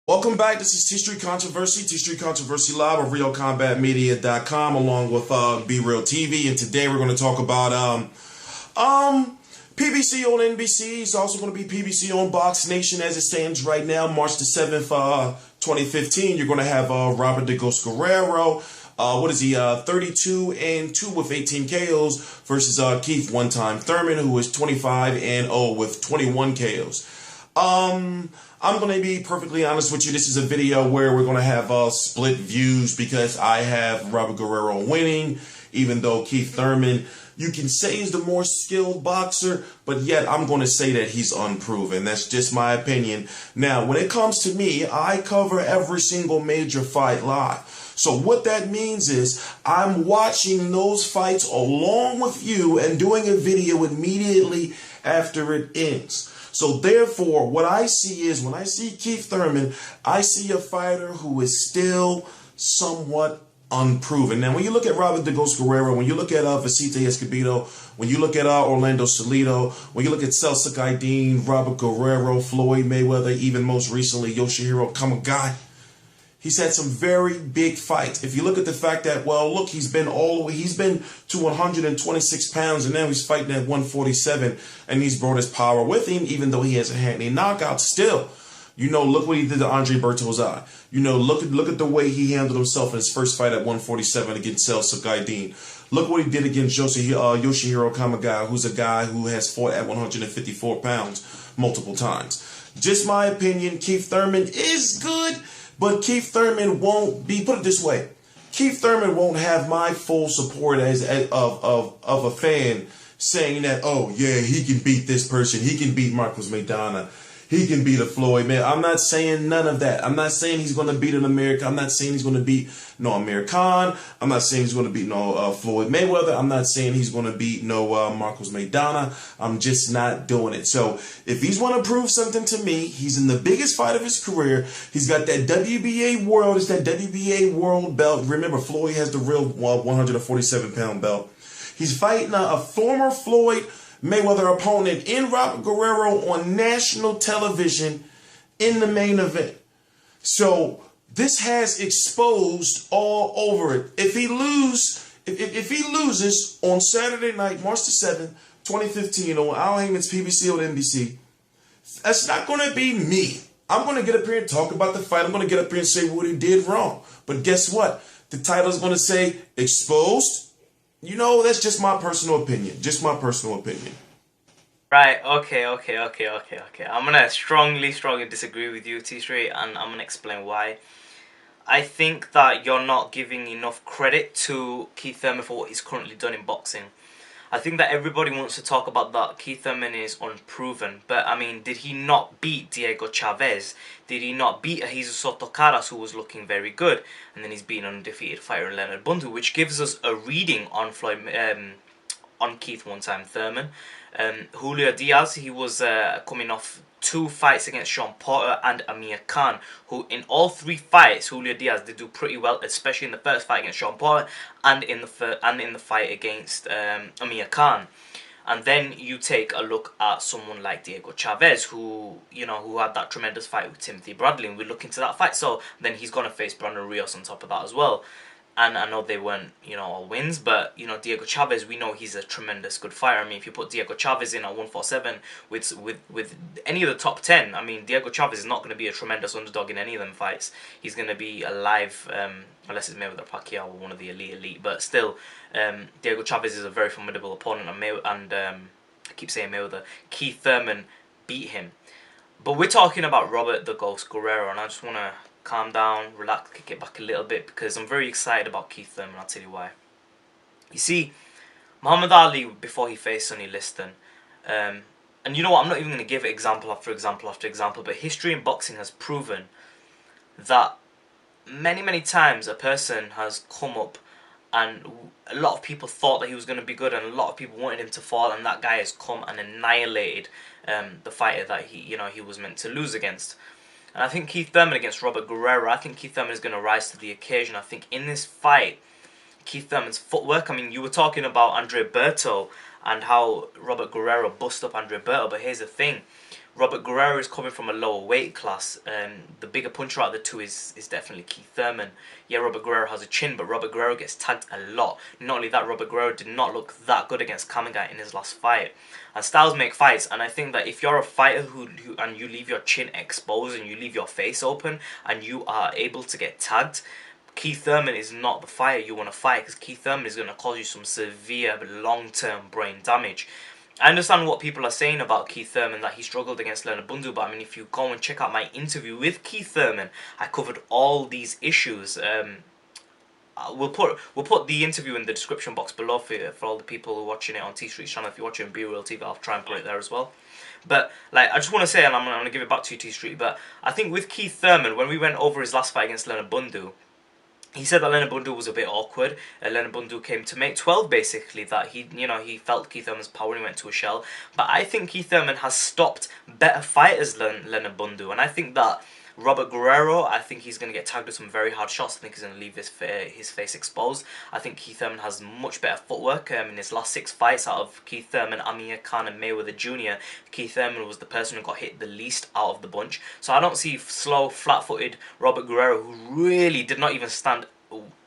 Welcome back. This is Tstreet Controversy, Tstreet Controversy Live of RealCombatMedia.com, along with Be Real TV. And today we're going to talk about PBC on NBC. It's also going to be PBC on Box Nation as it stands right now, March the 7th, 2015. You're going to have Robert the Ghost Guerrero. What is he? 32-2 with 18 KOs versus Keith one-time Thurman, who is 25-0 with 21 KOs. I'm going to be perfectly honest with you. This is a video where we're going to have split views because I have Robert Guerrero winning, even though Keith Thurman, you can say, is the more skilled boxer, but yet I'm going to say that he's unproven. That's just my opinion. Now, when it comes to me, I cover every single major fight live. So what that means is I'm watching those fights along with you and doing a video immediately after it ends. So therefore, what I see is, when I see Keith Thurman, I see a fighter who is still somewhat unproven. Now, when you look at Robert the Ghost Guerrero, when you look at Vicente Escobedo, when you look at Orlando Salido, when you look at Adrien, Robert Guerrero, Floyd Mayweather, even most recently Yoshihiro Kamagai, he's had some very big fights. If you look at the fact that, well, look, he's been to 126 pounds and now he's fighting at 147 and he's brought his power with him, even though he hasn't had any knockouts still. You know, look what he did to Andre Bertozzi. You know, look at the way he handled himself in his first fight at 147 against Adrien. Look what he did against Yoshihiro Kamagai, who's a guy who has fought at 154 pounds multiple times. Just my opinion, Keith Thurman is good, but Keith Thurman won't be, put it this way, Keith Thurman won't have my full support of a fan saying that, oh yeah, he can beat this person, he can beat Marcos Maidana, he can beat a Floyd, man. I'm not saying none of that. I'm not saying he's going to beat an American. I'm not saying he's going to beat no Amir Khan. I'm not saying he's going to beat no Floyd Mayweather. I'm not saying he's going to beat no Marcos Maidana. I'm just not doing it. So if he's want to prove something to me, he's in the biggest fight of his career. He's got that WBA World. It's that WBA World belt. Remember, Floyd has the real 147-pound belt. He's fighting a former Floyd Mayweather opponent in Robert Guerrero on national television in the main event. So this has exposed all over it. If he loses on Saturday night, March the 7th, 2015, on Al Haymon's PBC on NBC, that's not going to be me. I'm going to get up here and talk about the fight. I'm going to get up here and say what he did wrong. But guess what? The title is going to say exposed. You know, that's just my personal opinion. Just my personal opinion. Right, okay. I'm gonna strongly disagree with you, Tstreet, and I'm gonna explain why. I think that you're not giving enough credit to Keith Thurman for what he's currently done in boxing. I think that everybody wants to talk about that Keith Thurman is unproven, but I mean, did he not beat Diego Chavez? Did he not beat Jesus Soto Caras, who was looking very good? And then he's beaten an undefeated fighter in Leonard Bundu, which gives us a reading on on Keith one-time Thurman. Julio Diaz, he was coming off 2 fights against Sean Porter and Amir Khan, who in all 3 fights, Julio Diaz did do pretty well, especially in the first fight against Sean Porter and in the fight against Amir Khan. And then you take a look at someone like Diego Chavez, who had that tremendous fight with Timothy Bradley, and we look into that fight. So then he's gonna face Broner Rios on top of that as well. And I know they weren't, all wins, but, Diego Chavez, we know he's a tremendous good fighter. I mean, if you put Diego Chavez in at 147 with any of the top 10, I mean, Diego Chavez is not going to be a tremendous underdog in any of them fights. He's going to be alive, unless it's Mayweather Pacquiao or one of the elite. But still, Diego Chavez is a very formidable opponent, and I keep saying Mayweather. Keith Thurman beat him. But we're talking about Robert the Ghost Guerrero, and I just want to calm down, relax, kick it back a little bit, because I'm very excited about Keith Thurman. I'll tell you why. You see, Muhammad Ali, before he faced Sonny Liston, and you know what, I'm not even going to give example after example after example, but history in boxing has proven that many times a person has come up and a lot of people thought that he was going to be good and a lot of people wanted him to fall, and that guy has come and annihilated the fighter that he was meant to lose against. And I think Keith Thurman against Robert Guerrero, I think Keith Thurman is going to rise to the occasion. I think in this fight, Keith Thurman's footwork, I mean, you were talking about Andre Berto. and how Robert Guerrero bust up Andre Berto. But here's the thing. Robert Guerrero is coming from a lower weight class. The bigger puncher out of the two is definitely Keith Thurman. Yeah, Robert Guerrero has a chin, but Robert Guerrero gets tagged a lot. Not only that, Robert Guerrero did not look that good against Kamagai in his last fight. And styles make fights, and I think that if you're a fighter who and you leave your chin exposed and you leave your face open and you are able to get tagged, Keith Thurman is not the fighter you want to fight, because Keith Thurman is going to cause you some severe long-term brain damage. I understand what people are saying about Keith Thurman, that he struggled against Leonard Bundu, but I mean, if you go and check out my interview with Keith Thurman, I covered all these issues. We'll put the interview in the description box below for all the people who are watching it on Tstreet's channel. If you're watching BWA World TV, I'll try and put it there as well. But like, I just want to say, and I'm going to give it back to you, Tstreet, but I think with Keith Thurman, when we went over his last fight against Leonard Bundu, he said that Leonard Bundu was a bit awkward. Leonard Bundu came to make 12, basically, that he felt Keith Thurman's power and he went to a shell. But I think Keith Thurman has stopped better fighters than Leonard Bundu, and I think that Robert Guerrero, I think he's going to get tagged with some very hard shots. I think he's going to leave his face exposed. I think Keith Thurman has much better footwork. In his last 6 fights out of Keith Thurman, Amir Khan and Mayweather Jr., Keith Thurman was the person who got hit the least out of the bunch. So I don't see slow, flat-footed Robert Guerrero, who really did not even stand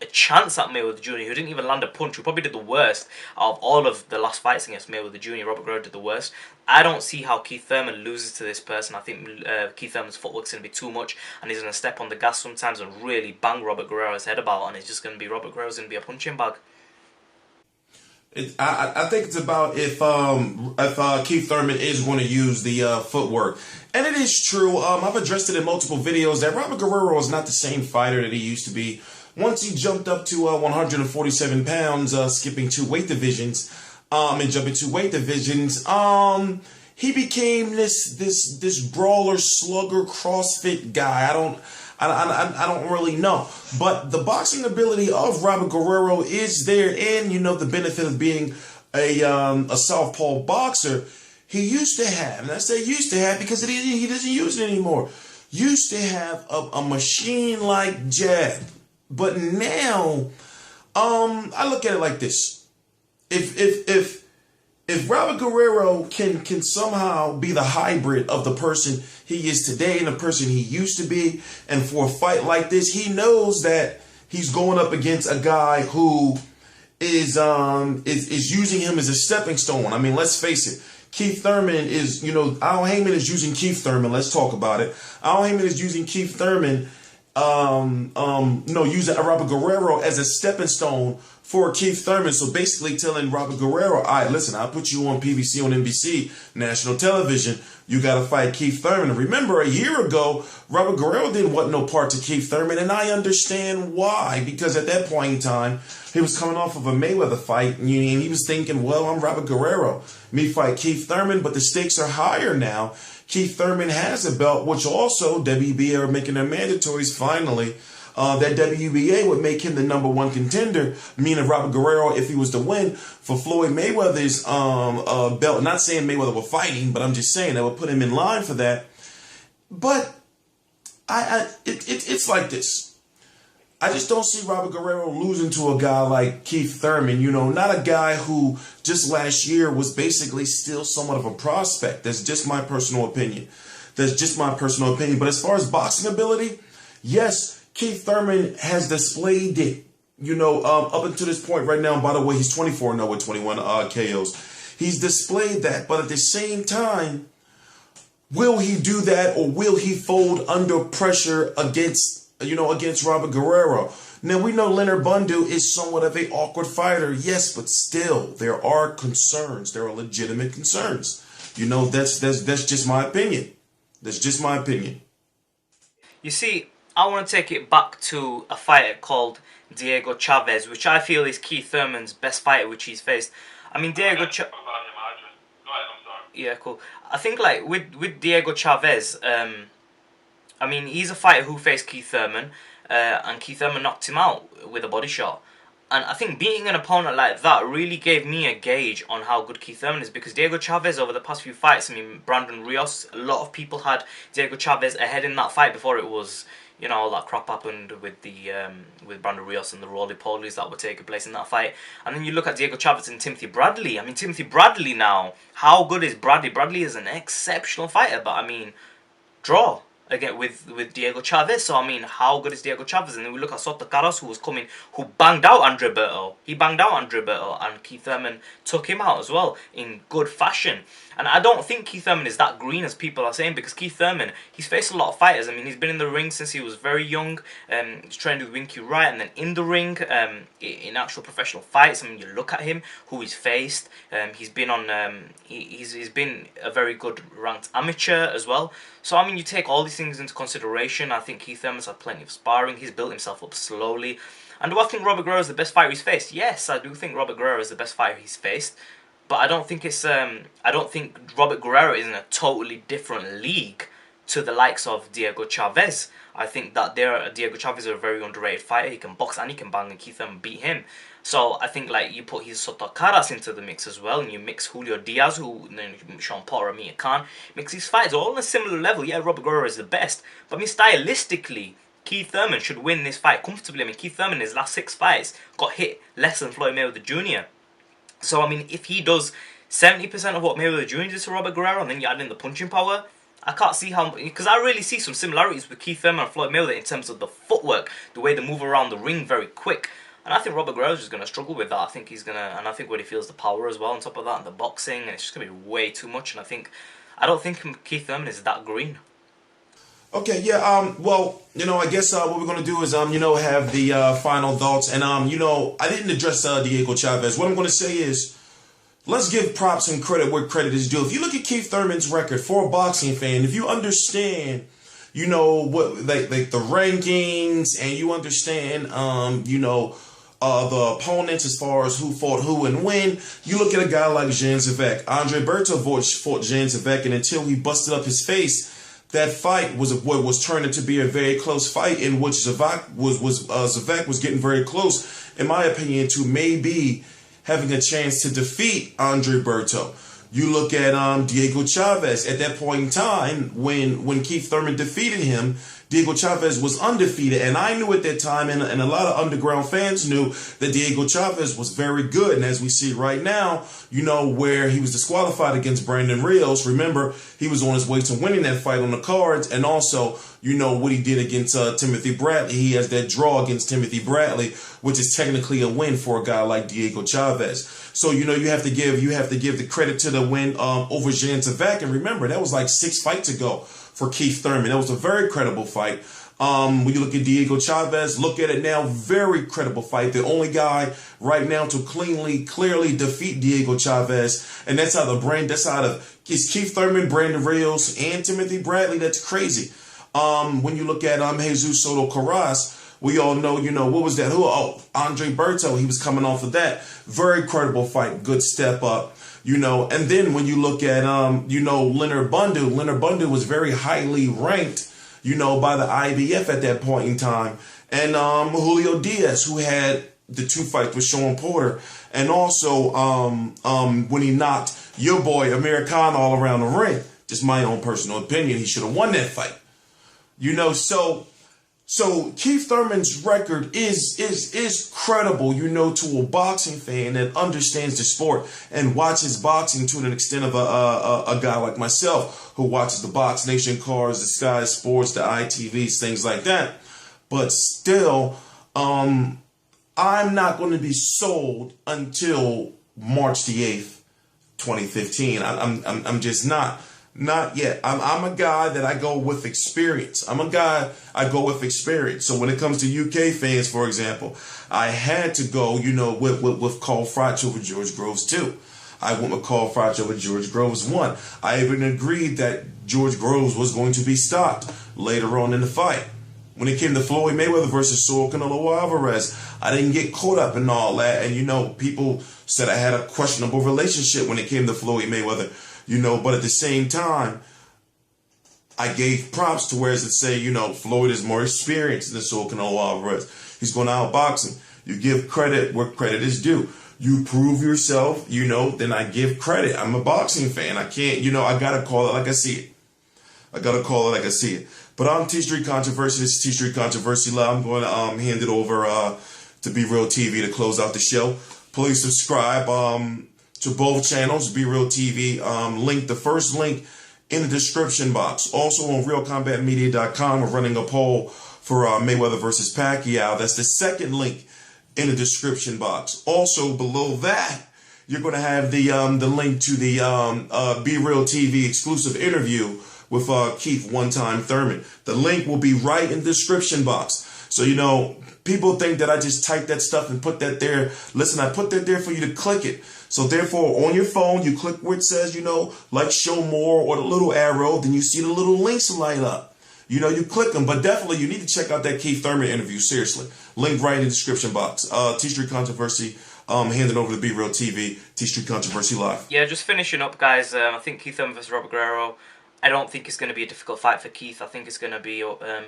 a chance at Mayweather Jr., who didn't even land a punch, who probably did the worst out of all of the last fights against Mayweather Jr. Robert Guerrero did the worst. I don't see how Keith Thurman loses to this person. I think Keith Thurman's footwork's going to be too much, and he's going to step on the gas sometimes and really bang Robert Guerrero's head about, and it's just going to be Robert Guerrero's going to be a punching bag. I think it's about if Keith Thurman is going to use the footwork. And it is true, I've addressed it in multiple videos, that Robert Guerrero is not the same fighter that he used to be. Once he jumped up to 147 pounds, skipping 2 weight divisions, and jumping 2 weight divisions, he became this brawler, slugger, CrossFit guy. I don't really know. But the boxing ability of Robert Guerrero is there, and you know the benefit of being a southpaw boxer. He used to have, and I say used to have because he doesn't use it anymore. Used to have a machine-like jab. But now, I look at it like this: if Robert Guerrero can somehow be the hybrid of the person he is today and the person he used to be, and for a fight like this, he knows that he's going up against a guy who is using him as a stepping stone. I mean, let's face it. Keith Thurman is, Al Haymon is using Keith Thurman. Let's talk about it. Al Haymon is using Keith Thurman. Using Robert Guerrero as a stepping stone for Keith Thurman. So basically telling Robert Guerrero, all right, listen, I'll put you on PBC, on NBC, national television. You got to fight Keith Thurman. And remember, a year ago, Robert Guerrero didn't want no part to Keith Thurman, and I understand why. Because at that point in time, he was coming off of a Mayweather fight, and he was thinking, well, I'm Robert Guerrero. Me fight Keith Thurman, but the stakes are higher now. Keith Thurman has a belt, which also WBA are making their mandatories finally. That WBA would make him the #1 contender, meaning Robert Guerrero, if he was to win, for Floyd Mayweather's belt. Not saying Mayweather were fighting, but I'm just saying that would put him in line for that. But it's like this. I just don't see Robert Guerrero losing to a guy like Keith Thurman, not a guy who just last year was basically still somewhat of a prospect. That's just my personal opinion. But as far as boxing ability, yes, Keith Thurman has displayed it, up until this point right now. By the way, he's 24-0 with 21 KOs. He's displayed that, but at the same time, will he do that, or will he fold under pressure against Robert Guerrero? Now, we know Leonard Bundu is somewhat of an awkward fighter, yes, but still, there are concerns. There are legitimate concerns. That's just my opinion. That's just my opinion. You see, I want to take it back to a fighter called Diego Chavez, which I feel is Keith Thurman's best fighter which he's faced. I mean, Diego Chavez... Yeah, cool. I think, like, with Diego Chavez, I mean, he's a fighter who faced Keith Thurman, and Keith Thurman knocked him out with a body shot. And I think beating an opponent like that really gave me a gauge on how good Keith Thurman is, because Diego Chavez over the past few fights, I mean, Brandon Rios, a lot of people had Diego Chavez ahead in that fight before it was, you know, all that crap happened with the with Brandon Rios and the roly-polies that were taking place in that fight. And then you look at Diego Chavez and Timothy Bradley. I mean, Timothy Bradley now, how good is Bradley? Bradley is an exceptional fighter, but I mean, draw again with Diego Chavez. So I mean, how good is Diego Chavez? And then we look at Soto Carlos, who banged out Andre Berto. He banged out Andre Berto, and Keith Thurman took him out as well in good fashion. And I don't think Keith Thurman is that green as people are saying, because Keith Thurman, he's faced a lot of fighters. I mean, he's been in the ring since he was very young. He's trained with Winky Wright, and then in the ring, in actual professional fights. I mean, you look at him, who he's faced. He's been on. He's been a very good ranked amateur as well. So I mean, you take all these things into consideration. I think Keith Thurman's had plenty of sparring. He's built himself up slowly. And do I think Robert Guerrero is the best fighter he's faced? Yes, I do think Robert Guerrero is the best fighter he's faced. But I don't think it's I don't think Robert Guerrero is in a totally different league to the likes of Diego Chavez. I think that Diego Chavez is a very underrated fighter. He can box and he can bang, and Keith Thurman beat him. So I think like you put his Soto Caras into the mix as well, and you mix Julio Diaz, Sean Potter, Amir Khan, mix these fighters all on a similar level. Yeah, Robert Guerrero is the best, but I mean, stylistically, Keith Thurman should win this fight comfortably. I mean, Keith Thurman in his last 6 fights got hit less than Floyd Mayweather Jr. So, I mean, if he does 70% of what Mayweather Jr. did to Robert Guerrero, and then you add in the punching power, I can't see how... Because I really see some similarities with Keith Thurman and Floyd Mayweather in terms of the footwork, the way they move around the ring very quick. And I think Robert Guerrero is just going to struggle with that. I think he's going to... And I think when he feels the power as well on top of that, and the boxing, and it's just going to be way too much. And I don't think Keith Thurman is that green. Okay, yeah, well, I guess what we're going to do is, have the final thoughts. And, I didn't address Diego Chavez. What I'm going to say is, let's give props and credit where credit is due. If you look at Keith Thurman's record for a boxing fan, if you understand, what like the rankings, and you understand, the opponents as far as who fought who and when, you look at a guy like Jan Zavek. Andre Berto fought Jan Zavek, and until he busted up his face, that fight was what was turned into be a very close fight, in which Zavek was getting very close, in my opinion, to maybe having a chance to defeat Andre Berto. You look at Diego Chavez at that point in time when Keith Thurman defeated him. Diego Chavez was undefeated, and I knew at that time, and a lot of underground fans knew, that Diego Chavez was very good. And as we see right now, where he was disqualified against Brandon Rios. Remember, he was on his way to winning that fight on the cards, and also, what he did against Timothy Bradley. He has that draw against Timothy Bradley, which is technically a win for a guy like Diego Chavez. So, you have to give the credit to the win over Jan Zavek. And remember, that was like 6 fights ago for Keith Thurman. That was a very credible fight. When you look at Diego Chavez, look at it now, very credible fight. The only guy right now to clearly defeat Diego Chavez, and that's out of it's Keith Thurman, Brandon Rios, and Timothy Bradley. That's crazy. When you look at Jesus Soto Caras, we all know, what was that? Andre Berto. He was coming off of that. Very credible fight. Good step up. And then when you look at, Leonard Bundu was very highly ranked, by the IBF at that point in time. And Julio Diaz, who had the 2 fights with Sean Porter. And also when he knocked your boy Amir Khan all around the ring. Just my own personal opinion. He should have won that fight. So Keith Thurman's record is credible, to a boxing fan that understands the sport and watches boxing to an extent of a guy like myself who watches the Box Nation cards, the Sky Sports, the ITVs, things like that. But still, I'm not going to be sold until March the 8th, 2015. I'm just not. Not yet. I'm a guy that I go with experience. So when it comes to UK fans, for example, I had to go, with Carl Froch over George Groves 2. I went with Carl Froch over George Groves 1. I even agreed that George Groves was going to be stopped later on in the fight. When it came to Floyd Mayweather versus Saul Canelo Alvarez, I didn't get caught up in all that. And, people said I had a questionable relationship when it came to Floyd Mayweather. But at the same time, I gave props to whereas it say, Floyd is more experienced than Saul Canelo Alvarez. He's going to outbox him. You give credit where credit is due. You prove yourself, then I give credit. I'm a boxing fan. I can't, I got to call it like I see it. But I'm Tstreet Controversy. This is Tstreet Controversy Live. I'm going to hand it over to Be Real TV to close out the show. Please subscribe to both channels, Be Real TV. The first link in the description box. Also on RealCombatMedia.com, we're running a poll for Mayweather versus Pacquiao. That's the second link in the description box. Also below that, you're going to have the link to the Be Real TV exclusive interview with Keith One-Time Thurman. The link will be right in the description box. So, you know, people think that I just type that stuff and put that there. Listen, I put that there for you to click it. So therefore, on your phone, you click where it says, you know, like show more or the little arrow. Then you see the little links light up. You know, you click them. But definitely, you need to check out that Keith Thurman interview. Seriously. Link right in the description box. Tstreet Controversy. Handing over to Be Real TV. Tstreet Controversy Live. Yeah, just finishing up, guys. I think Keith Thurman versus Robert Guerrero. I don't think it's going to be a difficult fight for Keith. I think it's going to be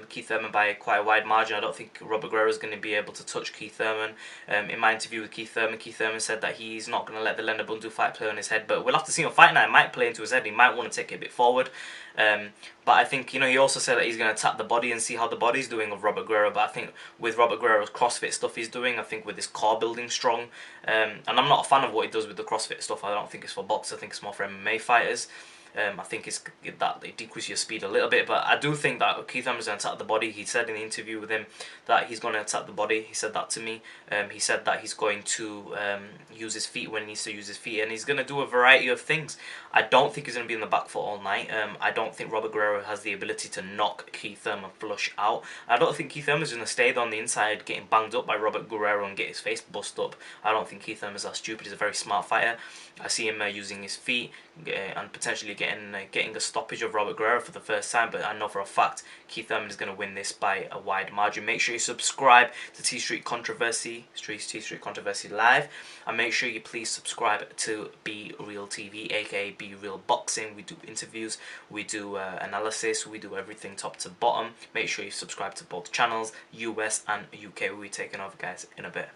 Keith Thurman by quite a wide margin. I don't think Robert Guerrero is going to be able to touch Keith Thurman. In my interview with Keith Thurman said that he's not going to let the Leonard Bundu fight play on his head. But we'll have to see on fight night. It might play into his head. He might want to take it a bit forward. But I think, you know, he also said that he's going to tap the body and see how the body's doing of Robert Guerrero. But I think with Robert Guerrero's CrossFit stuff he's doing, I think with his core building strong, and I'm not a fan of what he does with the CrossFit stuff. I don't think it's for boxers. I think it's more for MMA fighters. I think it's that they decrease your speed a little bit, but I do think that Keith Thurman is going to attack the body. He said in the interview with him that he's going to attack the body. He said that to me. He said that he's going to use his feet when he needs to use his feet, and he's going to do a variety of things. I don't think he's going to be in the back foot all night. I don't think Robert Guerrero has the ability to knock Keith Thurman flush out. I don't think Keith Thurman is going to stay on the inside getting banged up by Robert Guerrero and get his face bust up. I don't think Keith Thurman is that stupid. He's a very smart fighter. I see him using his feet and potentially getting a stoppage of Robert Guerrero for the first time, but I know for a fact Keith Thurman is going to win this by a wide margin. Make sure you subscribe to Tstreet Controversy Live, and make sure you please subscribe to Be Real TV, aka Be Real Boxing. We do interviews, we do analysis, we do everything top to bottom. Make sure you subscribe to both channels, US and UK. We'll be taking over, guys, in a bit.